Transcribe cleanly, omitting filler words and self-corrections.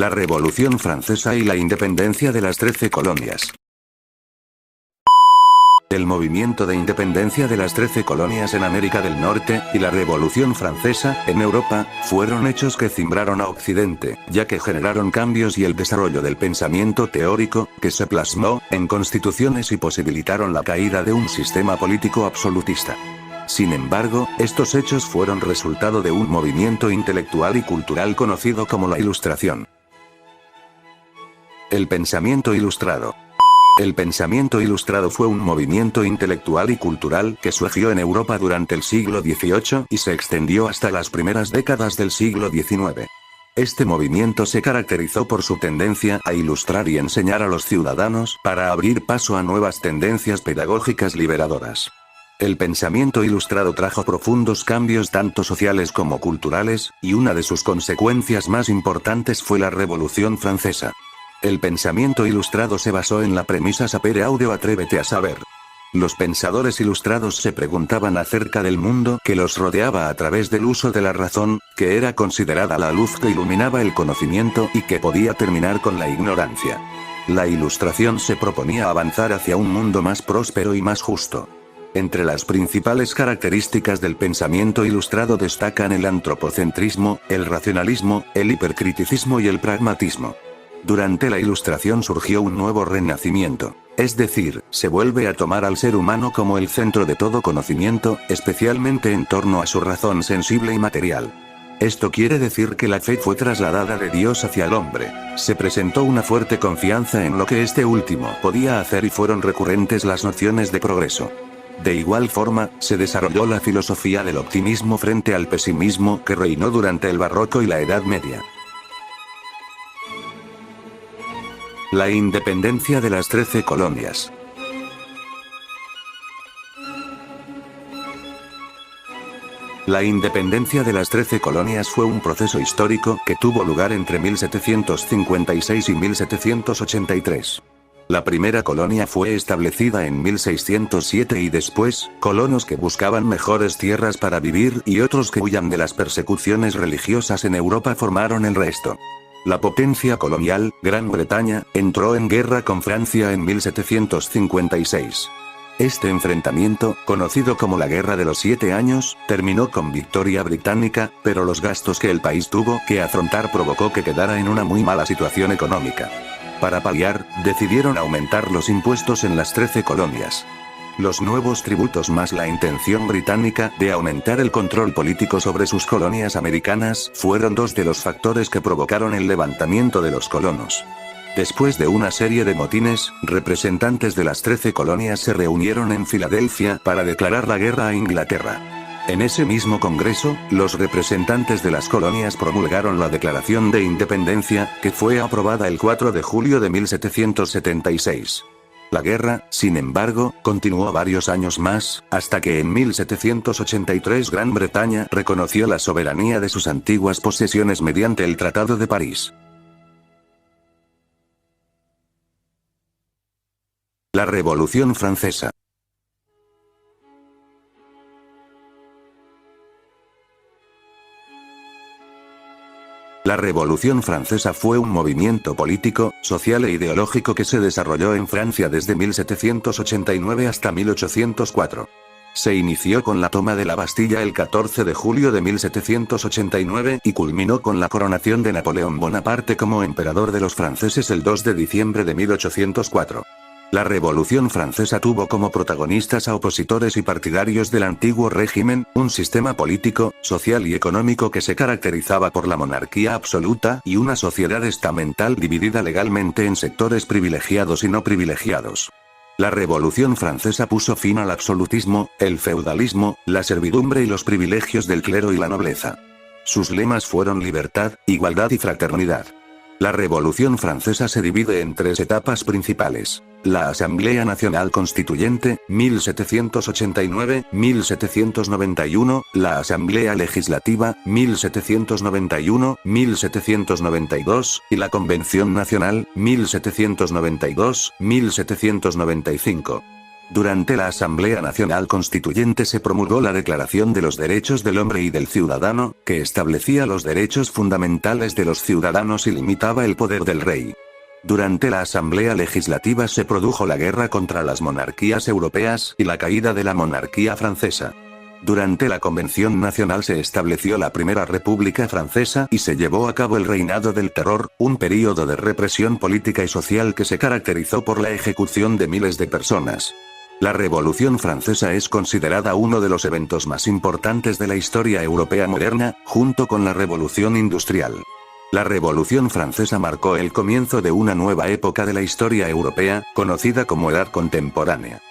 La Revolución Francesa y la independencia de las 13 colonias. El movimiento de independencia de las 13 colonias en América del Norte, y la Revolución Francesa, en Europa, fueron hechos que cimbraron a Occidente, ya que generaron cambios y el desarrollo del pensamiento teórico, que se plasmó en constituciones y posibilitaron la caída de un sistema político absolutista. Sin embargo, estos hechos fueron resultado de un movimiento intelectual y cultural conocido como la Ilustración. El pensamiento ilustrado. El pensamiento ilustrado fue un movimiento intelectual y cultural que surgió en Europa durante el siglo XVIII y se extendió hasta las primeras décadas del siglo XIX. Este movimiento se caracterizó por su tendencia a ilustrar y enseñar a los ciudadanos para abrir paso a nuevas tendencias pedagógicas liberadoras. El pensamiento ilustrado trajo profundos cambios tanto sociales como culturales, y una de sus consecuencias más importantes fue la Revolución Francesa. El pensamiento ilustrado se basó en la premisa sapere aude, atrévete a saber. Los pensadores ilustrados se preguntaban acerca del mundo que los rodeaba a través del uso de la razón, que era considerada la luz que iluminaba el conocimiento y que podía terminar con la ignorancia. La Ilustración se proponía avanzar hacia un mundo más próspero y más justo. Entre las principales características del pensamiento ilustrado destacan el antropocentrismo, el racionalismo, el hipercriticismo y el pragmatismo. Durante la Ilustración surgió un nuevo renacimiento, es decir, se vuelve a tomar al ser humano como el centro de todo conocimiento, especialmente en torno a su razón sensible y material. Esto quiere decir que la fe fue trasladada de Dios hacia el hombre. Se presentó una fuerte confianza en lo que este último podía hacer y fueron recurrentes las nociones de progreso. De igual forma, se desarrolló la filosofía del optimismo frente al pesimismo que reinó durante el Barroco y la Edad Media. La independencia de las 13 colonias. La independencia de las 13 colonias fue un proceso histórico que tuvo lugar entre 1756 y 1783. La primera colonia fue establecida en 1607 y después, colonos que buscaban mejores tierras para vivir y otros que huían de las persecuciones religiosas en Europa formaron el resto. La potencia colonial, Gran Bretaña, entró en guerra con Francia en 1756. Este enfrentamiento, conocido como la Guerra de los 7 Años, terminó con victoria británica, pero los gastos que el país tuvo que afrontar provocó que quedara en una muy mala situación económica. Para paliar, decidieron aumentar los impuestos en las 13 colonias. Los nuevos tributos más la intención británica de aumentar el control político sobre sus colonias americanas fueron dos de los factores que provocaron el levantamiento de los colonos. Después de una serie de motines, representantes de las 13 colonias se reunieron en Filadelfia para declarar la guerra a Inglaterra. En ese mismo congreso, los representantes de las colonias promulgaron la Declaración de Independencia, que fue aprobada el 4 de julio de 1776. La guerra, sin embargo, continuó varios años más, hasta que en 1783 Gran Bretaña reconoció la soberanía de sus antiguas posesiones mediante el Tratado de París. La Revolución Francesa. La Revolución Francesa fue un movimiento político, social e ideológico que se desarrolló en Francia desde 1789 hasta 1804. Se inició con la toma de la Bastilla el 14 de julio de 1789 y culminó con la coronación de Napoleón Bonaparte como emperador de los franceses el 2 de diciembre de 1804. La Revolución Francesa tuvo como protagonistas a opositores y partidarios del antiguo régimen, un sistema político, social y económico que se caracterizaba por la monarquía absoluta y una sociedad estamental dividida legalmente en sectores privilegiados y no privilegiados. La Revolución Francesa puso fin al absolutismo, el feudalismo, la servidumbre y los privilegios del clero y la nobleza. Sus lemas fueron libertad, igualdad y fraternidad. La Revolución Francesa se divide en 3 etapas principales. La Asamblea Nacional Constituyente, 1789-1791, la Asamblea Legislativa, 1791-1792, y la Convención Nacional, 1792-1795. Durante la Asamblea Nacional Constituyente se promulgó la Declaración de los Derechos del Hombre y del Ciudadano, que establecía los derechos fundamentales de los ciudadanos y limitaba el poder del rey. Durante la Asamblea Legislativa se produjo la guerra contra las monarquías europeas y la caída de la monarquía francesa. Durante la Convención Nacional se estableció la Primera República Francesa y se llevó a cabo el Reinado del Terror, un período de represión política y social que se caracterizó por la ejecución de miles de personas. La Revolución Francesa es considerada uno de los eventos más importantes de la historia europea moderna, junto con la Revolución Industrial. La Revolución Francesa marcó el comienzo de una nueva época de la historia europea, conocida como Edad Contemporánea.